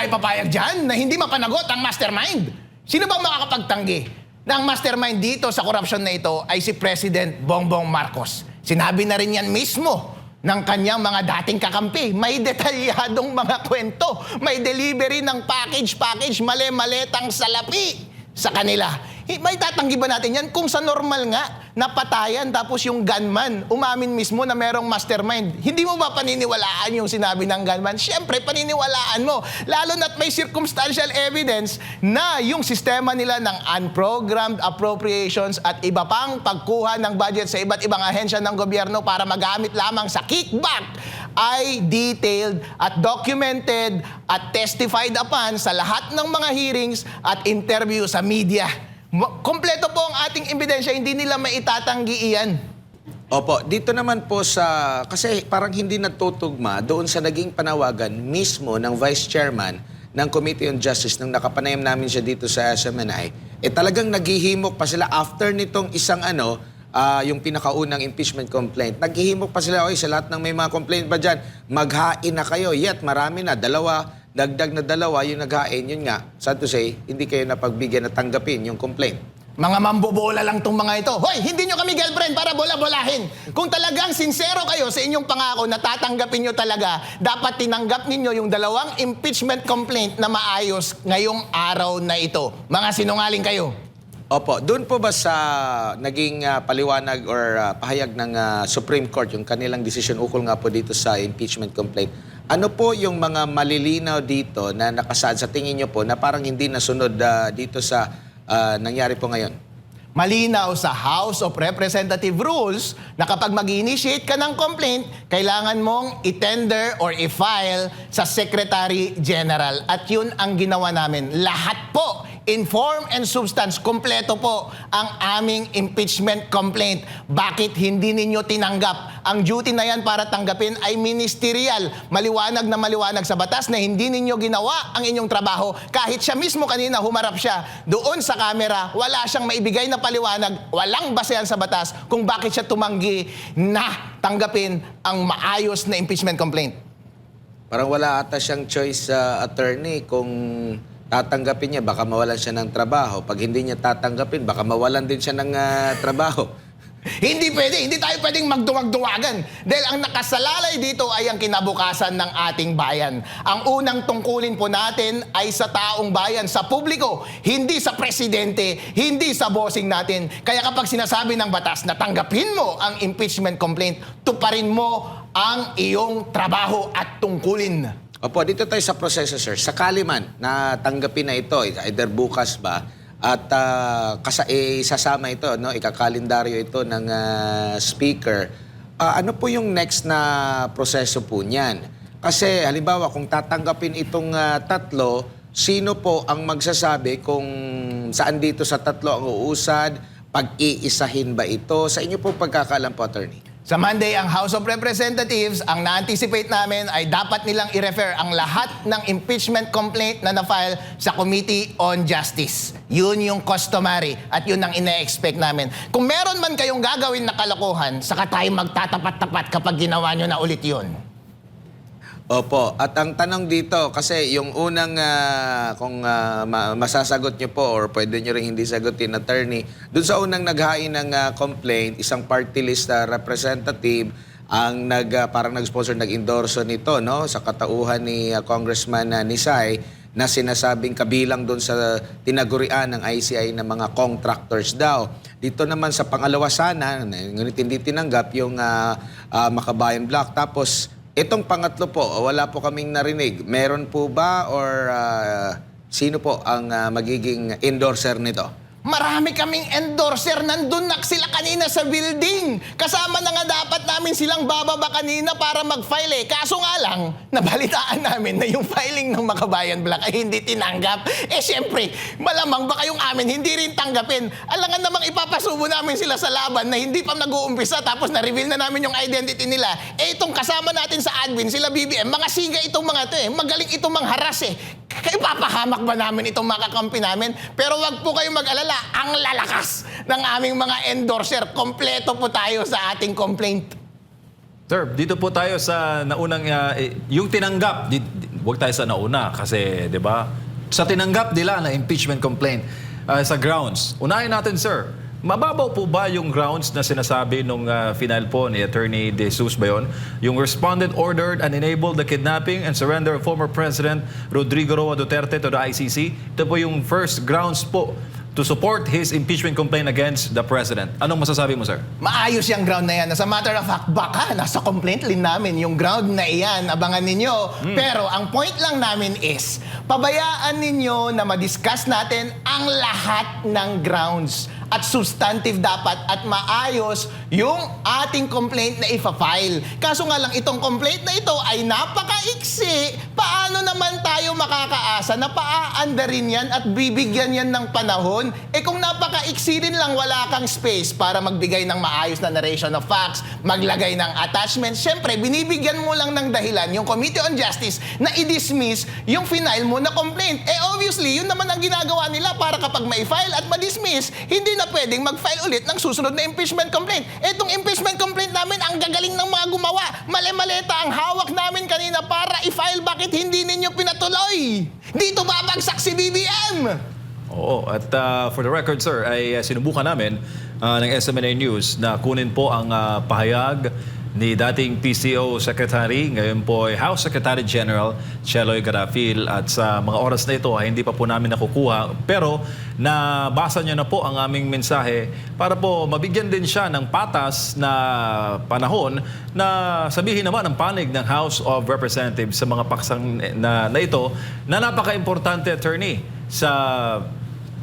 tayo papayag dyan na hindi mapanagot ang mastermind. Sino bang makakapagtanggi na ang mastermind dito sa korupsyon na ito ay si President Bongbong Marcos? Sinabi na rin yan mismo ng kanyang mga dating kakampi. May detalyadong mga kwento. May delivery ng package, mali-maletang salapi sa kanila. May tatanggi ba natin yan kung sa normal nga, napatayan tapos yung gunman umamin mismo na merong mastermind? Hindi mo ba paniniwalaan yung sinabi ng gunman? Siyempre, paniniwalaan mo. Lalo na't may circumstantial evidence na yung sistema nila ng unprogrammed appropriations at iba pang pagkuha ng budget sa iba't ibang ahensya ng gobyerno para magamit lamang sa kickback ay detailed at documented at testified upon sa lahat ng mga hearings at interview sa media. Kompleto po ang ating ebidensya, hindi nila maitatanggi iyan. Opo, dito naman po sa, kasi parang hindi natutugma doon sa naging panawagan mismo ng Vice Chairman ng Committee on Justice nung nakapanayam namin siya dito sa SMNI, talagang naghihimok pa sila after nitong isang yung pinakaunang impeachment complaint. Naghihimok pa sila, sa lahat ng may mga complaint ba dyan, maghain na kayo. Yet, marami na, dagdag na dalawa yung naghain, yun nga, sad to say, hindi kayo napagbigyan na tanggapin yung complaint. Mga mambobola lang tong mga ito. Hoy, hindi nyo kami girlfriend para bola-bolahin. Kung talagang sincero kayo sa inyong pangako na tatanggapin nyo talaga, dapat tinanggap ninyo yung dalawang impeachment complaint na maayos ngayong araw na ito. Mga sinungaling kayo. Opo, doon po ba sa naging paliwanag or pahayag ng Supreme Court, yung kanilang decision ukol nga po dito sa impeachment complaint, ano po yung mga malilinaw dito na nakasaad sa tingin nyo po na parang hindi nasunod dito sa nangyari po ngayon? Malinaw sa House of Representative Rules na kapag mag-initiate ka ng complaint, kailangan mong i-tender or i-file sa Secretary General. At yun ang ginawa namin. Lahat po, in form and substance, kompleto po ang aming impeachment complaint. Bakit hindi ninyo tinanggap? Ang duty na yan para tanggapin ay ministerial. Maliwanag na maliwanag sa batas na hindi ninyo ginawa ang inyong trabaho. Kahit siya mismo kanina humarap siya doon sa camera, wala siyang maibigay na paliwanag, walang basehan sa batas kung bakit siya tumanggi na tanggapin ang maayos na impeachment complaint. Parang wala ata siyang choice sa attorney kung tatanggapin niya, baka mawalan siya ng trabaho. Pag hindi niya tatanggapin, baka mawalan din siya ng trabaho. Hindi pwede, hindi tayo pwedeng magduwag-duwagan. Dahil ang nakasalalay dito ay ang kinabukasan ng ating bayan. Ang unang tungkulin po natin ay sa taong bayan, sa publiko, hindi sa presidente, hindi sa bossing natin. Kaya kapag sinasabi ng batas na tanggapin mo ang impeachment complaint, tuparin mo ang iyong trabaho at tungkulin. Opo, dito tayo sa proseso, sir. Sakali man na tanggapin na ito, either bukas ba, at isasama ito, no, ikakalendaryo ito ng speaker, ano po yung next na proseso po niyan? Kasi halimbawa, kung tatanggapin itong tatlo, sino po ang magsasabi kung saan dito sa tatlo ang uusad? Pag-iisahin ba ito? Sa inyo po pagkakaalam po, attorney? Sa Monday, ang House of Representatives, ang na-anticipate namin ay dapat nilang i-refer ang lahat ng impeachment complaint na na-file sa Committee on Justice. Yun yung customary at yun ang ine-expect namin. Kung meron man kayong gagawin na kalokohan, saka tayo magtatapat-tapat kapag ginawa nyo na ulit yun. Opo. At ang tanong dito, kasi yung unang, kung masasagot nyo po or pwede nyo rin hindi sagutin, attorney, dun sa unang naghain ng complaint, isang party list representative ang parang nag-sponsor, nag-endorso nito, no, sa katauhan ni Congressman Nisay, na sinasabing kabilang doon sa tinagurian ng ICI ng mga contractors daw. Dito naman sa pangalawa sana, ngunit hindi tinanggap yung Makabayan Block. Tapos, itong pangatlo po, wala po kaming narinig. Meron po ba or sino po ang magiging endorser nito? Marami kaming endorser. Nandun na sila kanina sa building. Kasama na nga dapat namin silang bababa kanina para mag-file eh. Kaso nga lang, nabalitaan namin na yung filing ng Makabayan Black ay hindi tinanggap. Eh siyempre, malamang baka yung amin hindi rin tanggapin. Alangan namang ipapasubo namin sila sa laban na hindi pa nag-uumpisa tapos na-reveal na namin yung identity nila. Eh itong kasama natin sa admin, sila BBM, mga siga itong mga ito eh. Magaling itong mangharas eh. Kaya papahamak ba namin itong makakampi namin? Pero wag po kayong mag-alala, ang lalakas ng aming mga endorser. Kompleto po tayo sa ating complaint. Sir, dito po tayo sa naunang, yung tinanggap, wag tayo sa nauna kasi, di ba, sa tinanggap nila na impeachment complaint sa grounds. Unahin natin, sir. Mababaw po ba yung grounds na sinasabi nung final po ni Attorney De Jesus ba yun? Yung respondent ordered and enabled the kidnapping and surrender of former President Rodrigo Roa Duterte to the ICC. Ito po yung first grounds po to support his impeachment complaint against the President. Anong masasabi mo, sir? Maayos yung ground na yan. As a matter of fact, baka nasa complaint rin namin yung ground na iyan. Abangan ninyo. Pero ang point lang namin is, pabayaan ninyo na madiscuss natin ang lahat ng grounds. At substantive dapat at maayos yung ating complaint na ifa-file. Kaso nga lang itong complaint na ito ay napakaiksi. Paano naman tayo makakaasa na paaandarin yan at bibigyan yan ng panahon? Eh kung napakaiksi din lang, wala kang space para magbigay ng maayos na narration of facts, maglagay ng attachments. Siyempre, binibigyan mo lang ng dahilan yung Committee on Justice na i-dismiss yung final mo na complaint. Eh obviously, yun naman ang ginagawa nila para kapag ma-file at ma-dismiss, hindi na pwedeng mag-file ulit ng susunod na impeachment complaint. Etong impeachment complaint namin, ang gagaling ng mga gumawa. Mali-maleta ang hawak namin kanina para i-file. Bakit hindi ninyo pinatuloy? Dito babagsak si BBM! Oo, at for the record, sir, ay sinubukan namin ng SMNA News na kunin po ang pahayag ni dating PCO Secretary, ngayon po ay House Secretary General Cheloy Garafil, at sa mga oras na ito ay hindi pa po namin nakukuha, pero nabasa niya na po ang aming mensahe para po mabigyan din siya ng patas na panahon na sabihin naman ang panig ng House of Representatives sa mga paksang na ito na napaka-importante, attorney, sa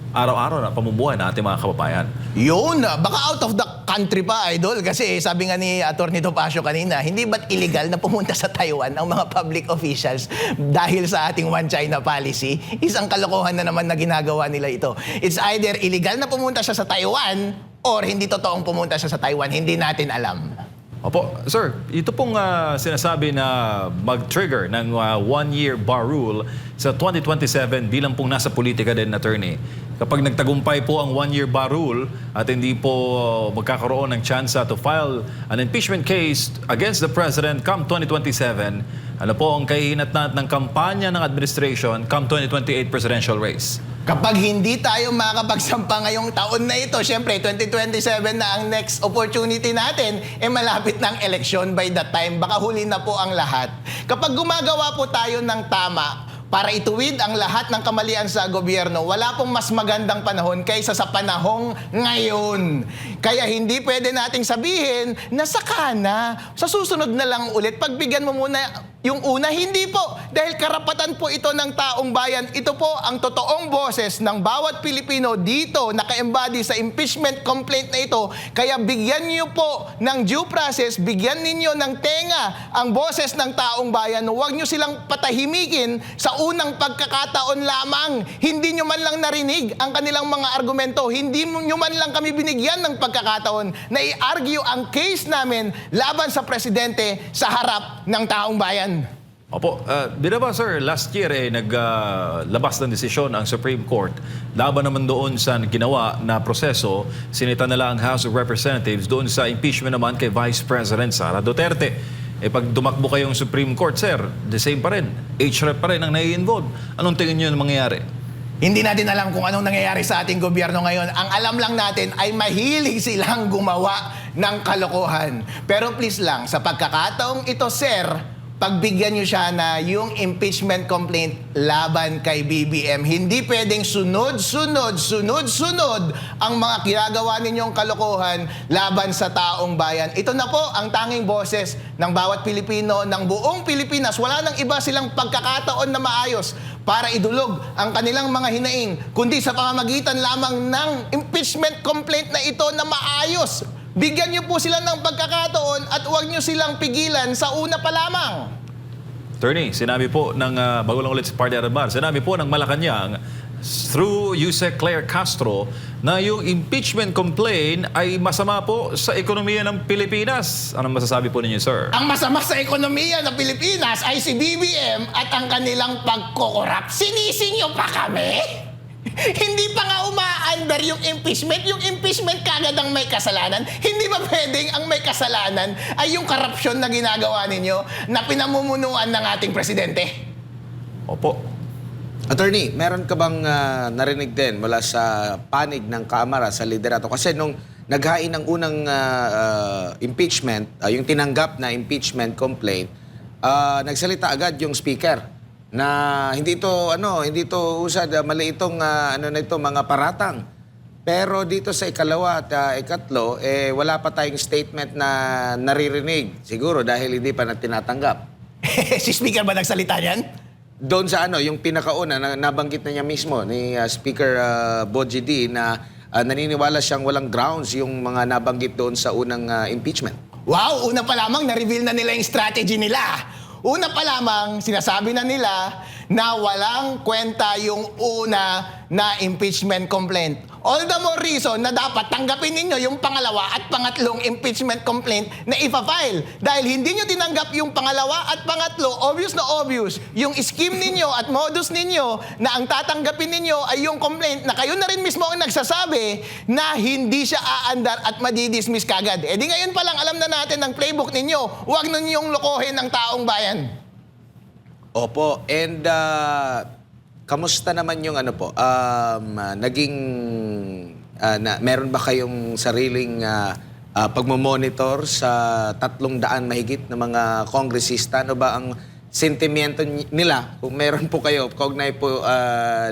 araw-araw na pamumuhay ng ating mga kababayan. Yun, baka out of the country pa, idol. Kasi sabi nga ni Atty. Topacio kanina, hindi ba't illegal na pumunta sa Taiwan ang mga public officials dahil sa ating One China policy? Isang kalokohan na naman na ginagawa nila ito. It's either illegal na pumunta siya sa Taiwan or hindi totoong pumunta siya sa Taiwan. Hindi natin alam. Opo, sir, ito pong sinasabi na mag-trigger ng one-year bar rule sa 2027 bilang pong nasa politika din, attorney. Kapag nagtagumpay po ang one-year bar rule at hindi po magkakaroon ng chance to file an impeachment case against the President come 2027, ano po ang kahihinatnan ng kampanya ng administration come 2028 presidential race? Kapag hindi tayo makakapagsampa ngayong taon na ito, syempre 2027 na ang next opportunity natin, malapit ng eleksyon by that time, baka huli na po ang lahat. Kapag gumagawa po tayo ng tama para ituwid ang lahat ng kamalian sa gobyerno, wala pong mas magandang panahon kaysa sa panahong ngayon. Kaya hindi pwede nating sabihin na saka na, sa susunod na lang ulit, pagbigyan mo muna yung una, hindi po. Dahil karapatan po ito ng taong bayan. Ito po ang totoong boses ng bawat Pilipino dito naka-embody sa impeachment complaint na ito. Kaya bigyan niyo po ng due process, bigyan ninyo ng tenga ang boses ng taong bayan. Huwag niyo silang patahimikin sa unang pagkakataon lamang. Hindi niyo man lang narinig ang kanilang mga argumento. Hindi niyo man lang kami binigyan ng pagkakataon na i-argue ang case namin laban sa presidente sa harap ng taong bayan. Opo, ba sir, last year naglabas ng desisyon ang Supreme Court laban naman doon sa ginawa na proseso, sinita nila ang House of Representatives doon sa impeachment naman kay Vice President Sara Duterte. Pag dumakbo kayong Supreme Court, sir, the same pa rin. HREP pa rin ang nai-involve. Anong tingin niyo na mangyayari? Hindi natin alam kung anong nangyayari sa ating gobyerno ngayon. Ang alam lang natin ay mahilig silang gumawa ng kalokohan. Pero please lang, sa pagkakataong ito, sir, pagbigyan nyo siya na yung impeachment complaint laban kay BBM. Hindi pwedeng sunod-sunod ang mga ginagawa ninyong kalokohan laban sa taong bayan. Ito na po ang tanging boses ng bawat Pilipino, ng buong Pilipinas. Wala nang iba silang pagkakataon na maayos para idulog ang kanilang mga hinaing, kundi sa pamamagitan lamang ng impeachment complaint na ito na maayos. Bigyan niyo po sila ng pagkakataon at huwag niyo silang pigilan sa una pa lamang. Attorney, sinabi po ng, bago lang ulit si Party Armar, sinabi po ng Malacanang through Yusek Claire Castro na yung impeachment complaint ay masama po sa ekonomiya ng Pilipinas. Anong masasabi po ninyo, sir? Ang masama sa ekonomiya ng Pilipinas ay si BBM at ang kanilang pagkokorap. Sinising niyo pa kami? Hindi pa nga umaandar yung impeachment. Yung impeachment kagad ang may kasalanan. Hindi ba pwedeng ang may kasalanan ay yung korupsyon na ginagawa ninyo na pinamumunuan ng ating presidente? Opo. Attorney, meron ka bang narinig din mula sa panig ng Kamara sa liderato? Kasi nung naghain ng unang impeachment, yung tinanggap na impeachment complaint, nagsalita agad yung speaker na hindi ito usad, mali itong mga paratang. Pero dito sa ikalawa at ikatlo, wala pa tayong statement na naririnig. Siguro dahil hindi pa na tinatanggap. Si Speaker ba nagsalita niyan? Doon sa yung pinakauna, nabanggit na niya mismo ni Speaker Bogie D na naniniwala siyang walang grounds yung mga nabanggit doon sa unang impeachment. Wow, una pa lamang na-reveal na nila yung strategy nila. Una pa lamang, sinasabi na nila na walang kwenta yung una na impeachment complaint. All the more reason na dapat tanggapin ninyo yung pangalawa at pangatlong impeachment complaint na ipa-file. Dahil hindi nyo tinanggap yung pangalawa at pangatlo, obvious na obvious, yung scheme ninyo at modus ninyo na ang tatanggapin ninyo ay yung complaint na kayo na rin mismo ang nagsasabi na hindi siya aandar at madidismiss kagad. E di ngayon pa lang alam na natin ang playbook ninyo. Huwag na ninyong lokohin ng taong bayan. Opo, and kamusta naman yung meron ba kayong sariling pagmamonitor sa 300 mahigit na mga kongresista? Ano ba ang sentimiento nila? Kung meron po kayo, kaugnay po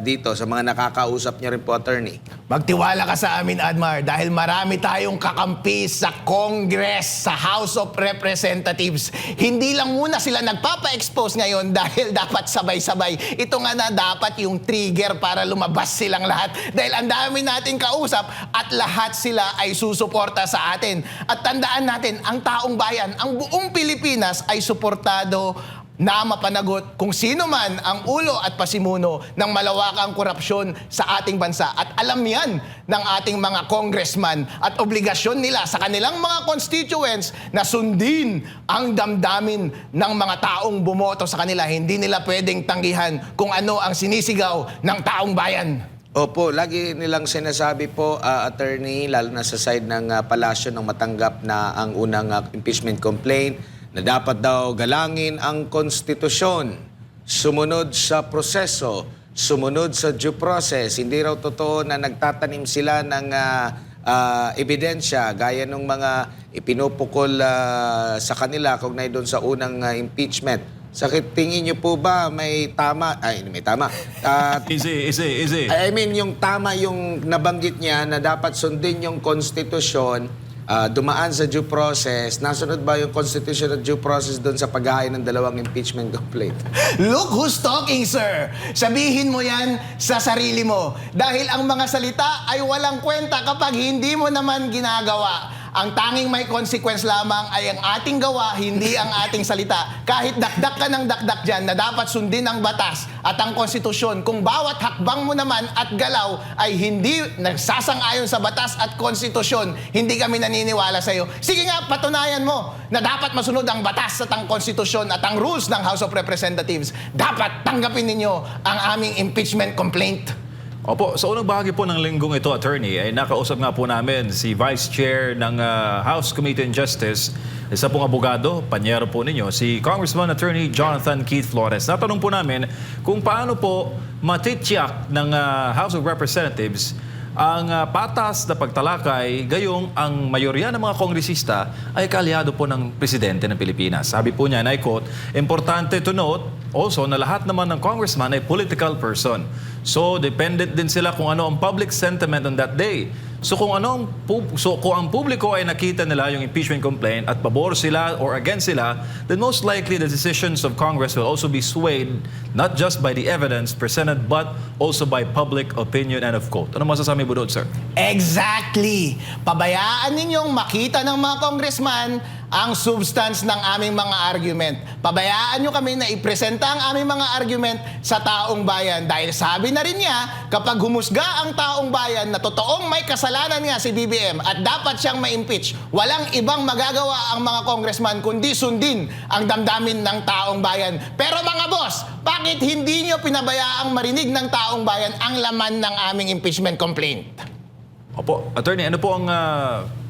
dito sa mga nakakausap niyo rin po, attorney. Magtiwala ka sa amin, Admar, dahil marami tayong kakampi sa Congress, sa House of Representatives. Hindi lang muna sila nagpapa-expose ngayon dahil dapat sabay-sabay. Ito nga na dapat yung trigger para lumabas silang lahat. Dahil ang dami nating kausap at lahat sila ay susuporta sa atin. At tandaan natin, ang taong bayan, ang buong Pilipinas ay suportado na mapanagot kung sino man ang ulo at pasimuno ng malawakang korupsyon sa ating bansa. At alam yan ng ating mga congressman at obligasyon nila sa kanilang mga constituents na sundin ang damdamin ng mga taong bumoto sa kanila. Hindi nila pwedeng tanggihan kung ano ang sinisigaw ng taong bayan. Opo, lagi nilang sinasabi po, attorney, lalo na sa side ng palasyo nang matanggap na ang unang impeachment complaint, na dapat daw galangin ang konstitusyon, sumunod sa proseso, sumunod sa due process. Hindi raw totoo na nagtatanim sila ng ebidensya gaya ng mga ipinupukol sa kanila kaugnay doon sa unang impeachment. Sakit, tingin niyo po ba may tama? Ay, may tama. Easy. I mean, yung tama yung nabanggit niya na dapat sundin yung konstitusyon, dumaan sa due process. Nasunod ba yung constitution at due process doon sa paghahain ng dalawang impeachment complaint? Look who's talking, sir! Sabihin mo yan sa sarili mo. Dahil ang mga salita ay walang kwenta kapag hindi mo naman ginagawa. Ang tanging may consequence lamang ay ang ating gawa, hindi ang ating salita. Kahit dakdak ka ng dakdak dyan na dapat sundin ang batas at ang konstitusyon, kung bawat hakbang mo naman at galaw ay hindi nagsasang-ayon sa batas at konstitusyon, hindi kami naniniwala sa'yo. Sige nga, patunayan mo na dapat masunod ang batas at ang konstitusyon at ang rules ng House of Representatives. Dapat tanggapin ninyo ang aming impeachment complaint. Opo, sa unang bahagi po ng linggong ito, attorney, ay nakausap nga po namin si Vice Chair ng House Committee on Justice, isa pong abogado, panyero po ninyo, si Congressman Attorney Jonathan Keith Flores. Natanong po namin kung paano po matitiyak ng House of Representatives ang patas na pagtalakay, gayong ang mayorya ng mga kongresista ay kaalyado po ng Presidente ng Pilipinas. Sabi po niya, and I quote, importante to note also na lahat naman ng congressman ay political person. So, dependent din sila kung ano ang public sentiment on that day. So kung ang publiko ay nakita nila yung impeachment complaint at pabor sila or against sila, then most likely the decisions of Congress will also be swayed not just by the evidence presented but also by public opinion and of quote. Ano masasabi mo doon, sir? Exactly! Pabayaan ninyong makita ng mga congressman ang substance ng aming mga argument. Pabayaan nyo kami na ipresenta ang aming mga argument sa taong bayan. Dahil sabi na rin niya, kapag humusga ang taong bayan na totoong may kasalanan nga si BBM at dapat siyang ma-impeach, walang ibang magagawa ang mga congressman kundi sundin ang damdamin ng taong bayan. Pero mga boss, bakit hindi nyo pinabayaang marinig ng taong bayan ang laman ng aming impeachment complaint? Opo, attorney, ano po ang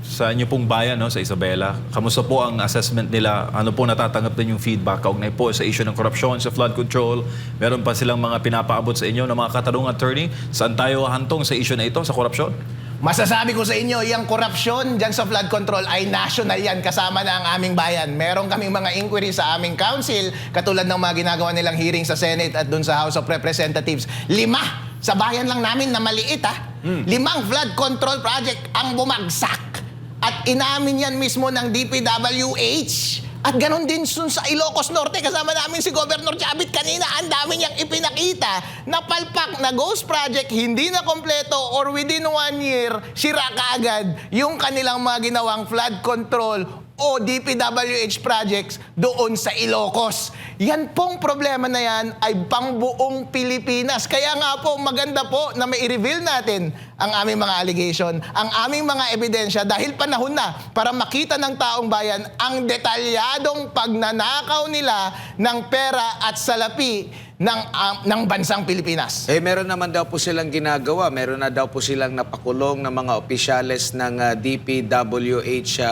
sa inyo pong bayan, no, sa Isabela. Kamusta po ang assessment nila? Ano po natatanggap din yung feedback kaugnay po sa issue ng korupsyon, sa flood control? Meron pa silang mga pinapaabot sa inyo ng mga katanungang attorney? Saan tayo hantong sa issue na ito, sa korupsyon? Masasabi ko sa inyo, yung korupsyon dyan sa flood control ay national yan, kasama na ang aming bayan. Meron kaming mga inquiry sa aming council, katulad ng mga ginagawa nilang hearing sa Senate at dun sa House of Representatives. 5 sa bayan lang namin na maliit, 5 flood control project ang bumagsak. At inamin yan mismo ng DPWH. At ganon din sa Ilocos Norte, kasama namin si Governor Chavit kanina, ang dami niyang ipinakita na palpak na ghost project, hindi na kompleto or within 1 year, sira kaagad yung kanilang mga ginawang flood control o DPWH projects doon sa Ilocos. Yan pong problema na yan ay pangbuong Pilipinas. Kaya nga po, maganda po na may i-reveal natin ang aming mga allegation, ang aming mga ebidensya dahil panahon na para makita ng taong bayan ang detalyadong pagnanakaw nila ng pera at salapi ng bansang Pilipinas. Meron naman daw po silang ginagawa. Meron na daw po silang napakulong ng mga opisyales ng DPWH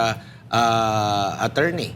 attorney.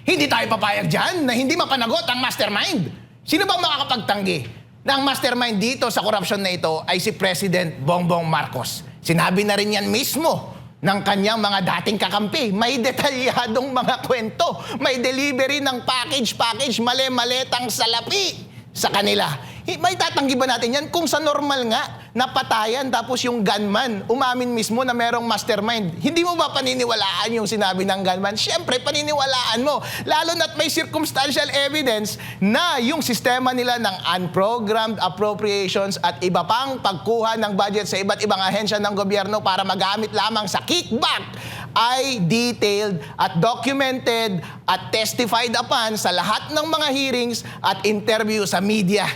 Hindi tayo papayag dyan na hindi mapanagot ang mastermind. Sino bang makakapagtanggi na ang mastermind dito sa korupsyon na ito ay si President Bongbong Marcos? Sinabi na rin yan mismo ng kanyang mga dating kakampi. May detalyadong mga kwento. May delivery ng package, mali-maletang salapi sa kanila. May tatanggi ba natin yan kung sa normal nga napatayan tapos yung gunman umamin mismo na merong mastermind? Hindi mo ba paniniwalaan yung sinabi ng gunman? Siyempre, paniniwalaan mo. Lalo na't may circumstantial evidence na yung sistema nila ng unprogrammed appropriations at iba pang pagkuha ng budget sa iba't ibang ahensya ng gobyerno para magamit lamang sa kickback ay detailed at documented at testified upon sa lahat ng mga hearings at interview sa media.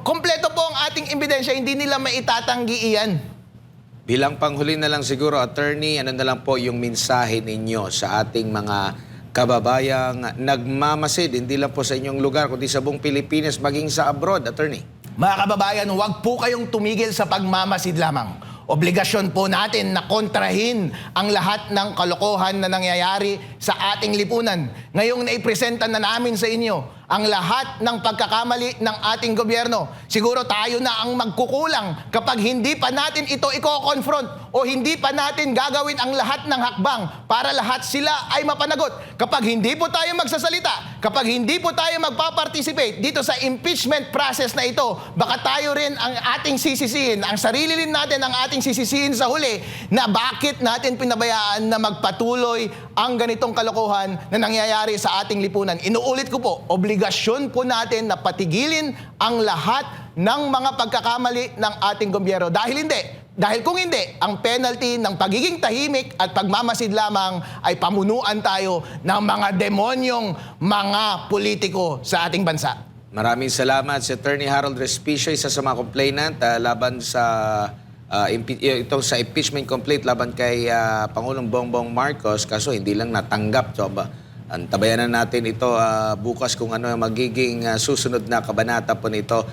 Kompleto po ang ating ebidensya, hindi nila maitatanggi iyan. Bilang panghuli na lang siguro, attorney, ano na lang po yung mensahe ninyo sa ating mga kababayang nagmamasid, hindi lang po sa inyong lugar, kundi sa buong Pilipinas, maging sa abroad, attorney? Mga kababayan, huwag po kayong tumigil sa pagmamasid lamang. Obligasyon po natin na kontrahin ang lahat ng kalokohan na nangyayari sa ating lipunan. Ngayong naipresenta na namin sa inyo ang lahat ng pagkakamali ng ating gobyerno. Siguro tayo na ang magkukulang kapag hindi pa natin ito i-confront o hindi pa natin gagawin ang lahat ng hakbang para lahat sila ay mapanagot. Kapag hindi po tayo magsasalita, kapag hindi po tayo magpa-participate dito sa impeachment process na ito, baka tayo rin ang ating sisisihin, ang sarili rin natin ang ating sisisihin sa huli na bakit natin pinabayaan na magpatuloy ang ganitong kalokohan na nangyayari sa ating lipunan. Inuulit ko po, obligasyon po natin na patigilin ang lahat ng mga pagkakamali ng ating gobyerno. Dahil kung hindi, ang penalty ng pagiging tahimik at pagmamasid lamang ay pamunuan tayo ng mga demonyong mga politiko sa ating bansa. Maraming salamat si Attorney Harold Respicio, isa sa mga complainant laban sa itong sa impeachment complaint laban kay Pangulong Bongbong Marcos, kaso hindi lang natanggap. So, antabayan na natin ito bukas kung ano ang magiging susunod na kabanata po nito.